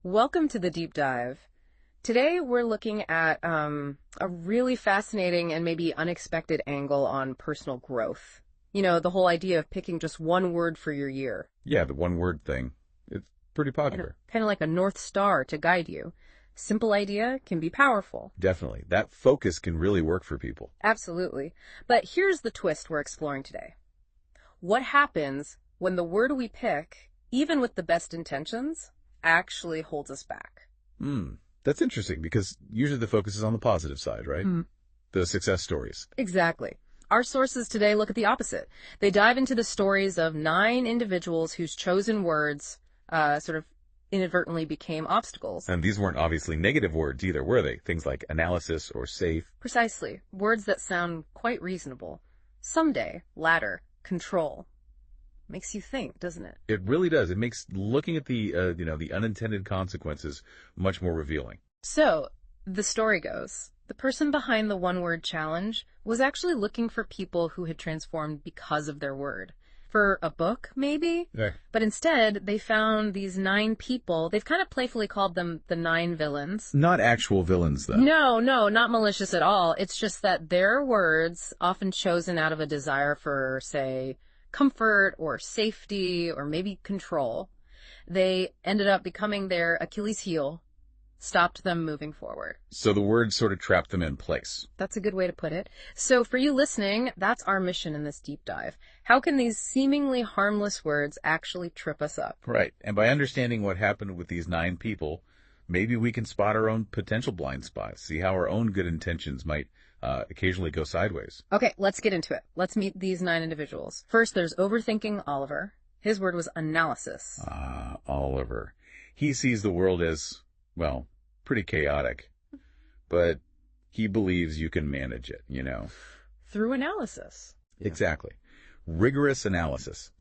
Welcome to the deep dive. Today we're looking at a really fascinating and maybe unexpected angle on personal growth. You know, the whole idea of picking just one word for your year. Yeah, the one word thing. It's pretty popular. Kind of like a North Star to guide you. Simple idea can be powerful. Definitely. That focus can really work for people. Absolutely. But here's the twist we're exploring today. What happens when the word we pick, even with the best intentions, actually holds us back? That's interesting because usually the focus is on the positive side, right? The success stories. Exactly. Our sources today look at the opposite. They dive into the stories of 9 individuals whose chosen words sort of inadvertently became obstacles. And these weren't obviously negative words either, were they? Things like analysis or safe. Precisely. Words that sound quite reasonable. Someday, ladder, control. Makes you think, doesn't it? It really does. It makes looking at the the unintended consequences much more revealing. So, the story goes, the person behind the one-word challenge was actually looking for people who had transformed because of their word. For a book, maybe? Yeah. But instead, they found these 9 people. They've kind of playfully called them the 9 villains. Not actual villains, though. No, not malicious at all. It's just that their words, often chosen out of a desire for, say, comfort or safety or maybe control, they ended up becoming their Achilles heel, stopped them moving forward. So the words sort of trapped them in place. That's a good way to put it. So for you listening, that's our mission in this deep dive. How can these seemingly harmless words actually trip us up? Right. And by understanding what happened with these 9 people, maybe we can spot our own potential blind spots, see how our own good intentions might occasionally go sideways. Okay, let's get into it. Let's meet these 9 individuals. First, there's overthinking Oliver. His word was analysis. Oliver. He sees the world as, well, pretty chaotic, but he believes you can manage it, Through analysis. Exactly. Rigorous analysis.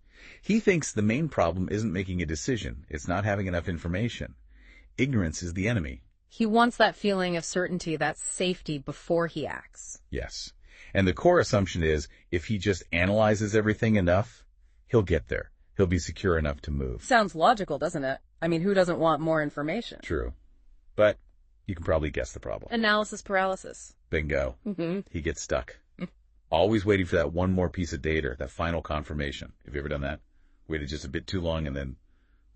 He thinks the main problem isn't making a decision. It's not having enough information. Ignorance is the enemy. He wants that feeling of certainty, that safety before he acts. Yes. And the core assumption is if he just analyzes everything enough, he'll get there. He'll be secure enough to move. Sounds logical, doesn't it? I mean, who doesn't want more information? True. But you can probably guess the problem. Analysis paralysis. Bingo. He gets stuck. Always waiting for that one more piece of data, that final confirmation. Have you ever done that? Waited just a bit too long and then,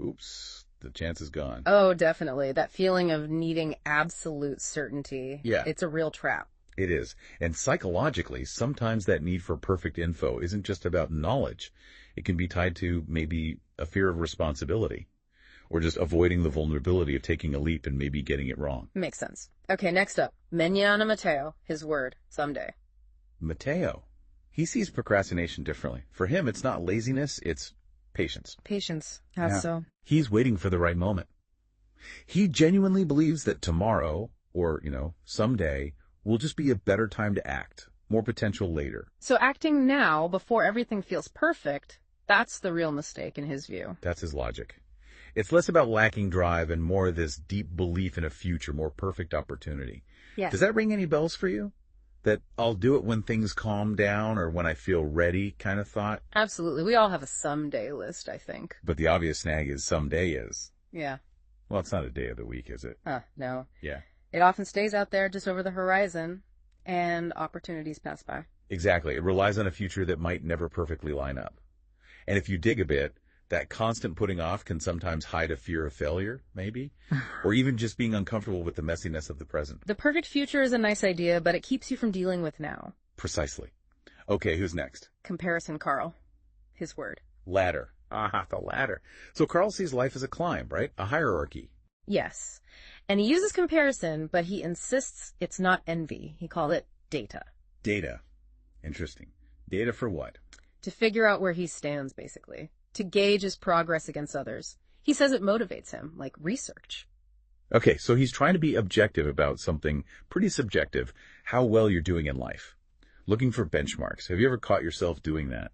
oops, the chance is gone. Oh, definitely. That feeling of needing absolute certainty. Yeah. It's a real trap. It is. And psychologically, sometimes that need for perfect info isn't just about knowledge. It can be tied to maybe a fear of responsibility or just avoiding the vulnerability of taking a leap and maybe getting it wrong. Makes sense. Okay, next up. Manana Mateo, his word, someday. Mateo. He sees procrastination differently. For him, it's not laziness, it's patience. Patience. How so? He's waiting for the right moment. He genuinely believes that tomorrow or, someday will just be a better time to act. More potential later. So acting now, before everything feels perfect, that's the real mistake in his view. That's his logic. It's less about lacking drive and more of this deep belief in a future, more perfect opportunity. Yes. Does that ring any bells for you? That I'll do it when things calm down or when I feel ready kind of thought? Absolutely. We all have a someday list, I think. But the obvious snag is someday is. Yeah. Well, it's not a day of the week, is it? No. Yeah. It often stays out there just over the horizon, and opportunities pass by. Exactly. It relies on a future that might never perfectly line up. And if you dig a bit, that constant putting off can sometimes hide a fear of failure, maybe, or even just being uncomfortable with the messiness of the present. The perfect future is a nice idea, but it keeps you from dealing with now. Precisely. Okay, who's next? Comparison Carl. His word. Ladder. The ladder. So Carl sees life as a climb, right? A hierarchy. Yes. And he uses comparison, but he insists it's not envy. He called it data. Data. Interesting. Data for what? To figure out where he stands, basically. To gauge his progress against others. He says it motivates him, like research. Okay, so he's trying to be objective about something pretty subjective, how well you're doing in life. Looking for benchmarks. Have you ever caught yourself doing that?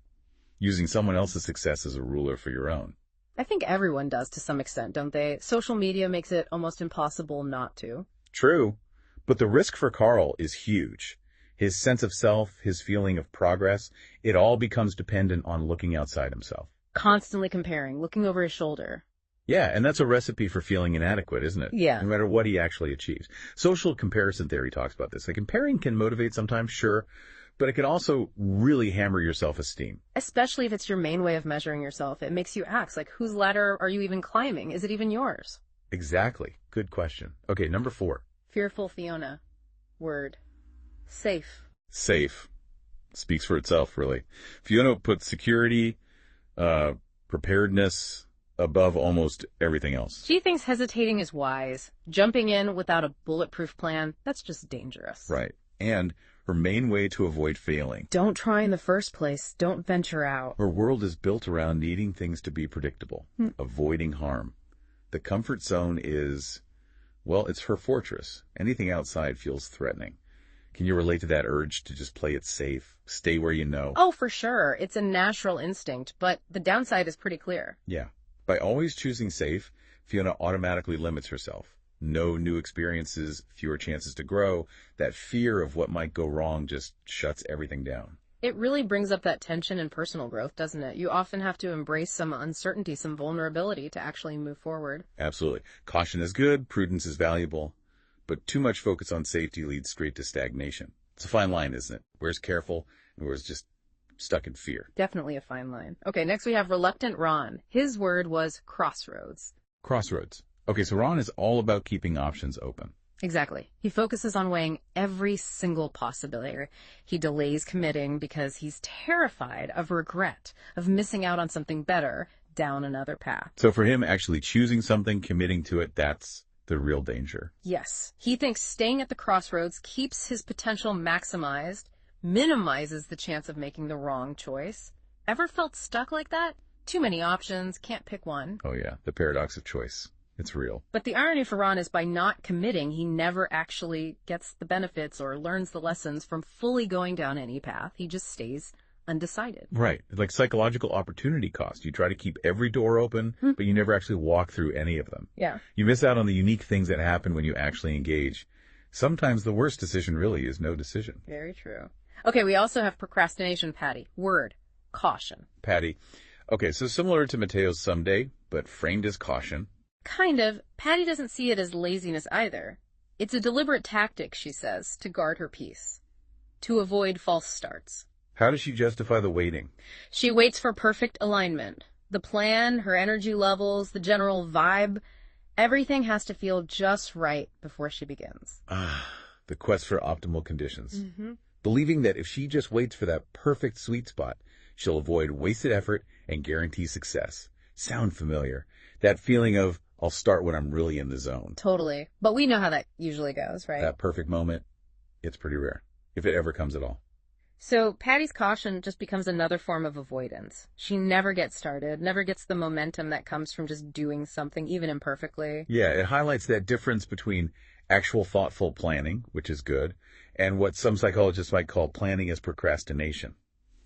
Using someone else's success as a ruler for your own? I think everyone does to some extent, don't they? Social media makes it almost impossible not to. True, but the risk for Carl is huge. His sense of self, his feeling of progress, it all becomes dependent on looking outside himself. Constantly comparing, looking over his shoulder. Yeah, and that's a recipe for feeling inadequate, isn't it? Yeah. No matter what he actually achieves. Social comparison theory talks about this. Like, comparing can motivate sometimes, sure, but it can also really hammer your self-esteem. Especially if it's your main way of measuring yourself. It makes you ask, like, whose ladder are you even climbing? Is it even yours? Exactly. Good question. Okay, number 4. Fearful Fiona. Word. Safe. Safe. Speaks for itself, really. Fiona puts security, preparedness above almost everything else. She thinks hesitating is wise. Jumping in without a bulletproof plan, that's just dangerous. Right. And her main way to avoid failing. Don't try in the first place. Don't venture out. Her world is built around needing things to be predictable, avoiding harm. The comfort zone is, well, it's her fortress. Anything outside feels threatening. Can you relate to that urge to just play it safe, stay where you know? Oh, for sure. It's a natural instinct, but the downside is pretty clear. Yeah. By always choosing safe, Fiona automatically limits herself. No new experiences, fewer chances to grow. That fear of what might go wrong just shuts everything down. It really brings up that tension in personal growth, doesn't it? You often have to embrace some uncertainty, some vulnerability to actually move forward. Absolutely. Caution is good, prudence is valuable, but too much focus on safety leads straight to stagnation. It's a fine line, isn't it? Where's careful and where's just stuck in fear. Definitely a fine line. Okay, next we have Reluctant Ron. His word was crossroads. Crossroads. Okay, so Ron is all about keeping options open. Exactly. He focuses on weighing every single possibility. He delays committing because he's terrified of regret, of missing out on something better down another path. So for him, actually choosing something, committing to it, that's the real danger. Yes. He thinks staying at the crossroads keeps his potential maximized, minimizes the chance of making the wrong choice. Ever felt stuck like that? Too many options, can't pick one. Oh yeah, the paradox of choice. It's real. But the irony for Ron is by not committing, he never actually gets the benefits or learns the lessons from fully going down any path. He just stays undecided. Right. Like psychological opportunity cost. You try to keep every door open, but you never actually walk through any of them. Yeah. You miss out on the unique things that happen when you actually engage. Sometimes the worst decision really is no decision. Very true. Okay, we also have procrastination, Patty. Word. Caution. Patty. Okay, so similar to Mateo's someday, but framed as caution. Kind of. Patty doesn't see it as laziness either. It's a deliberate tactic, she says, to guard her peace, to avoid false starts. How does she justify the waiting? She waits for perfect alignment. The plan, her energy levels, the general vibe, everything has to feel just right before she begins. The quest for optimal conditions. Believing that if she just waits for that perfect sweet spot, she'll avoid wasted effort and guarantee success. Sound familiar? That feeling of, I'll start when I'm really in the zone. Totally. But we know how that usually goes, right? That perfect moment, it's pretty rare, if it ever comes at all. So Patty's caution just becomes another form of avoidance. She never gets started, never gets the momentum that comes from just doing something, even imperfectly. Yeah, it highlights that difference between actual thoughtful planning, which is good, and what some psychologists might call planning as procrastination.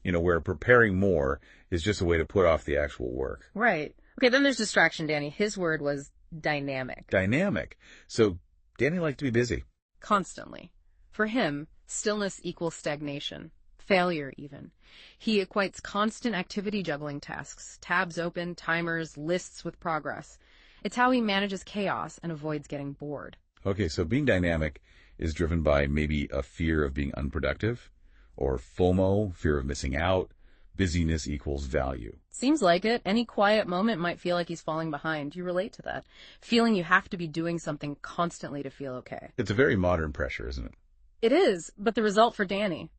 You know, where preparing more is just a way to put off the actual work. Right. Okay, then there's distraction, Danny. His word was dynamic. Dynamic. So Danny liked to be busy. Constantly. For him, stillness equals stagnation. Failure, even. He equates constant activity juggling tasks, tabs open, timers, lists with progress. It's how he manages chaos and avoids getting bored. Okay, so being dynamic is driven by maybe a fear of being unproductive, or FOMO, fear of missing out. Busyness equals value. Seems like it. Any quiet moment might feel like he's falling behind. You relate to that. Feeling you have to be doing something constantly to feel okay. It's a very modern pressure, isn't it? It is, but the result for Danny.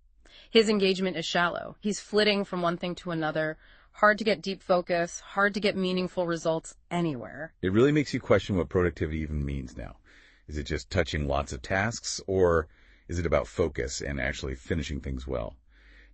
His engagement is shallow. He's flitting from one thing to another. Hard to get deep focus, hard to get meaningful results anywhere. It really makes you question what productivity even means now. Is it just touching lots of tasks, or is it about focus and actually finishing things well?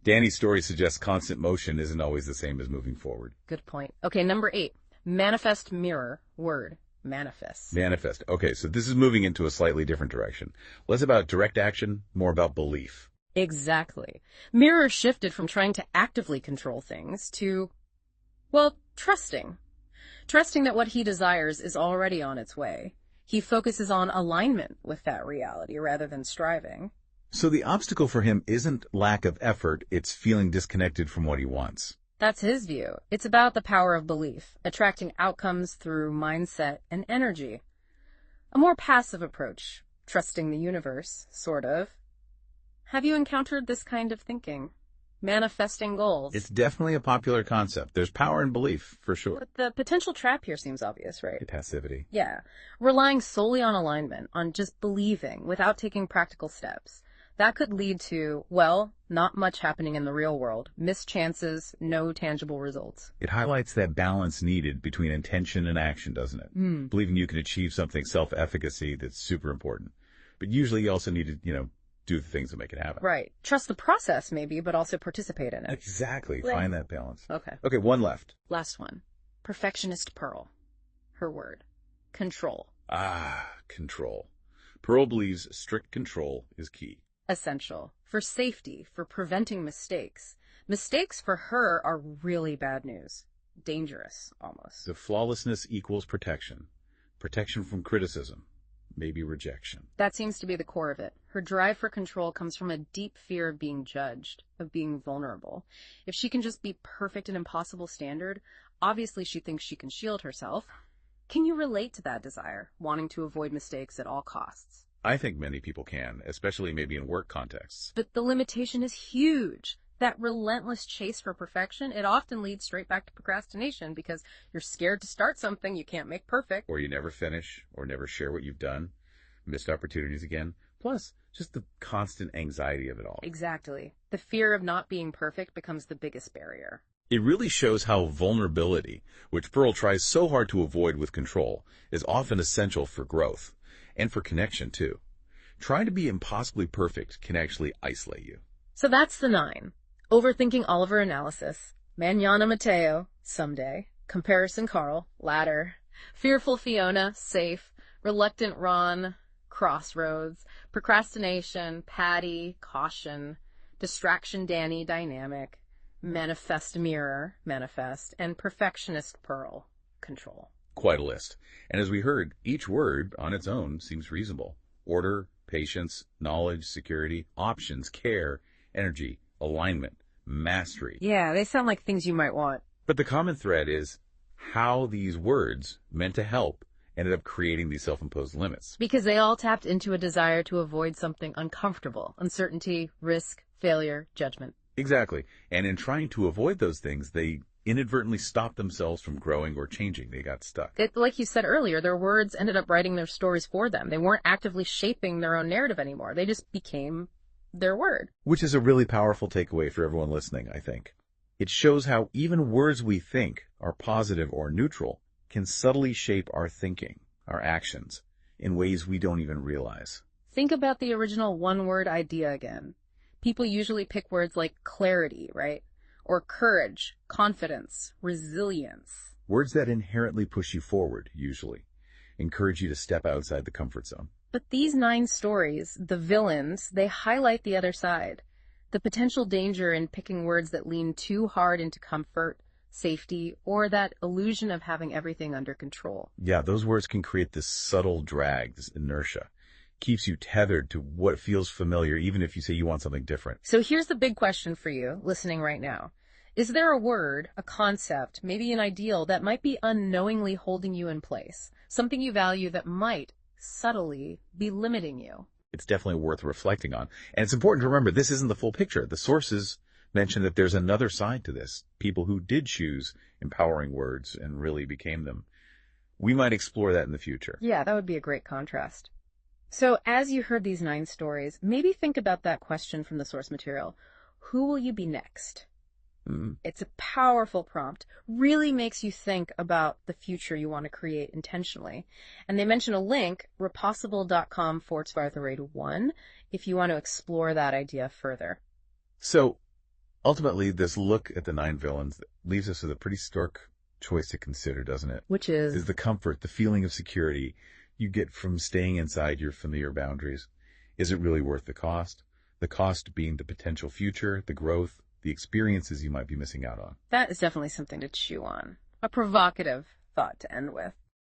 Danny's story suggests constant motion isn't always the same as moving forward. Good point. Okay, number 8. Manifest mirror. Word. Manifest. Manifest. Okay, so this is moving into a slightly different direction. Less about direct action, more about belief. Exactly. Mirror shifted from trying to actively control things to, well, trusting. Trusting that what he desires is already on its way. He focuses on alignment with that reality rather than striving. So the obstacle for him isn't lack of effort, it's feeling disconnected from what he wants. That's his view. It's about the power of belief, attracting outcomes through mindset and energy. A more passive approach, trusting the universe, sort of. Have you encountered this kind of thinking? Manifesting It's goals. definitely a popular concept. There's power in belief, for sure. But the potential trap here seems obvious, right? Passivity. Yeah. Relying solely on alignment, on just believing without taking practical steps. That could lead to, well, not much happening in the real world. Missed chances, no tangible results. It highlights that balance needed between intention and action, doesn't it? Believing you can achieve something self-efficacy that's super important. But usually you also need to, do the things that make it happen. Right. Trust the process, maybe, but also participate in it. Exactly. Right. Find that balance. Okay. Okay, one left. Last one. Perfectionist Pearl. Her word. Control. Control. Pearl believes strict control is key. Essential. For safety, for preventing mistakes. Mistakes for her are really bad news. Dangerous, almost. So flawlessness equals protection. Protection from criticism. Maybe rejection. That seems to be the core of it. Her drive for control comes from a deep fear of being judged, of being vulnerable. If she can just be perfect and impossible standard, obviously she thinks she can shield herself. Can you relate to that desire, wanting to avoid mistakes at all costs? I think many people can, especially maybe in work contexts. But the limitation is huge. That relentless chase for perfection, it often leads straight back to procrastination because you're scared to start something you can't make perfect. Or you never finish, or never share what you've done. Missed opportunities again. Plus, just the constant anxiety of it all. Exactly. The fear of not being perfect becomes the biggest barrier. It really shows how vulnerability, which Pearl tries so hard to avoid with control, is often essential for growth. And for connection, too. Trying to be impossibly perfect can actually isolate you. So that's the 9. Overthinking Oliver analysis. Manana Mateo, someday. Comparison Carl, ladder. Fearful Fiona, safe. Reluctant Ron, crossroads. Procrastination, Patty, caution. Distraction Danny, dynamic. Manifest mirror, manifest. And perfectionist Pearl, control. Quite a list. And as we heard, each word on its own seems reasonable. Order, patience, knowledge, security, options, care, energy, alignment, mastery. Yeah, they sound like things you might want. But the common thread is how these words, meant to help, ended up creating these self-imposed limits. Because they all tapped into a desire to avoid something uncomfortable. Uncertainty, risk, failure, judgment. Exactly. And in trying to avoid those things, they inadvertently stopped themselves from growing or changing. They got stuck. Like you said earlier, their words ended up writing their stories for them. They weren't actively shaping their own narrative anymore. They just became their word. Which is a really powerful takeaway for everyone listening, I think. It shows how even words we think are positive or neutral can subtly shape our thinking, our actions, in ways we don't even realize. Think about the original one-word idea again. People usually pick words like clarity, right? Or courage, confidence, resilience. Words that inherently push you forward, usually. Encourage you to step outside the comfort zone. But these 9 stories, the villains, they highlight the other side. The potential danger in picking words that lean too hard into comfort, safety, or that illusion of having everything under control. Yeah, those words can create this subtle drag, this inertia. Keeps you tethered to what feels familiar, even if you say you want something different. So here's the big question for you, listening right now. Is there a word, a concept, maybe an ideal that might be unknowingly holding you in place? Something you value that might subtly be limiting you? It's definitely worth reflecting on. And it's important to remember this isn't the full picture. The sources mention that there's another side to this. People who did choose empowering words and really became them. We might explore that in the future. Yeah, that would be a great contrast. So as you heard these 9 stories, maybe think about that question from the source material. Who will you be next? It's a powerful prompt, really makes you think about the future you want to create intentionally. And they mention a link, repossible.com/the1, if you want to explore that idea further. So, ultimately, this look at the 9 villains leaves us with a pretty stark choice to consider, doesn't it? Which is? Is the comfort, the feeling of security you get from staying inside your familiar boundaries. Is it really worth the cost? The cost being the potential future, the growth, the experiences you might be missing out on. That is definitely something to chew on. A provocative thought to end with.